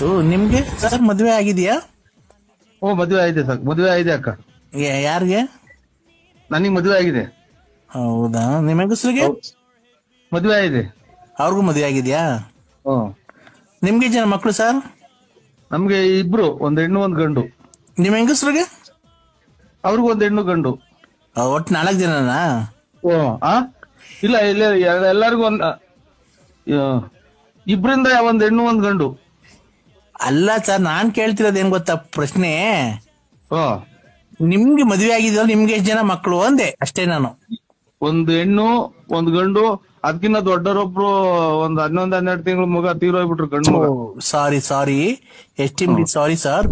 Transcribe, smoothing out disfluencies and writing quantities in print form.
ಆಯ್ತು. ನಿಮ್ಗೆ ಸರ್ ಮದ್ವೆ ಆಗಿದೆಯಾ? ಓ, ಮದುವೆ ಆಗಿದೆ ಸರ್. ಮದುವೆ ಆಗಿದೆ ಅಕ್ಕ. ಯಾರಿಗೆ? ನನಗೆ ಮದುವೆ ಆಗಿದೆ. ಹೌದಾ? ನಿಮ್ಮ ಹೆಂಗಸ್ರಿಗೆ ಮದುವೆ ಆಗಿದೆ. ಅವ್ರಿಗೂ ಮದ್ವೆ ಆಗಿದ್ಯಾ? ಹ್ಮ್. ನಿಮ್ಗೆ ಜನ ಮಕ್ಕಳು ಸರ್? ನಮ್ಗೆ ಇಬ್ರು, ಒಂದ್ ಹೆಣ್ಣು ಒಂದ್ ಗಂಡು. ನಿಮ್ಮ ಹೆಂಗಸ್ರಿಗೆ? ಅವ್ರಿಗೂ ಒಂದ್ ಹೆಣ್ಣು ಗಂಡು. ಒಟ್ಟು 4 ಜನನಾ? ಓ, ಇಲ್ಲ ಇಲ್ಲ, ಎಲ್ಲರಿಗೂ ಇಬ್ರಿಂದ ಒಂದ್ ಹೆಣ್ಣು ಒಂದ್ ಗಂಡು. ಅಲ್ಲ ಸರ್, ನಾನ್ ಕೇಳ್ತಿರೋದು ಏನ್ ಗೊತ್ತಾ ಪ್ರಶ್ನೆ, ಓ, ನಿಮ್ಗೆ ಮದ್ವೆ ಆಗಿದೆಯಲ್ಲ, ನಿಮ್ಗೆ ಎಷ್ಟು ಜನ ಮಕ್ಕಳು ಅಂದೆ ಅಷ್ಟೇ ನಾನು. ಒಂದ್ ಹೆಣ್ಣು ಒಂದ್ ಗಂಡು. ಅದಕ್ಕಿಂತ ದೊಡ್ಡರೊಬ್ರು ಒಂದ್ 11-12 ತಿಂಗಳ ಮಗ ತೀರೋಗ್ಬಿಟ್ರು, ಗಂಡು ಮಗ. ಸಾರಿ ಎಸ್ಟಿಮ್ ಸಾರಿ ಸರ್.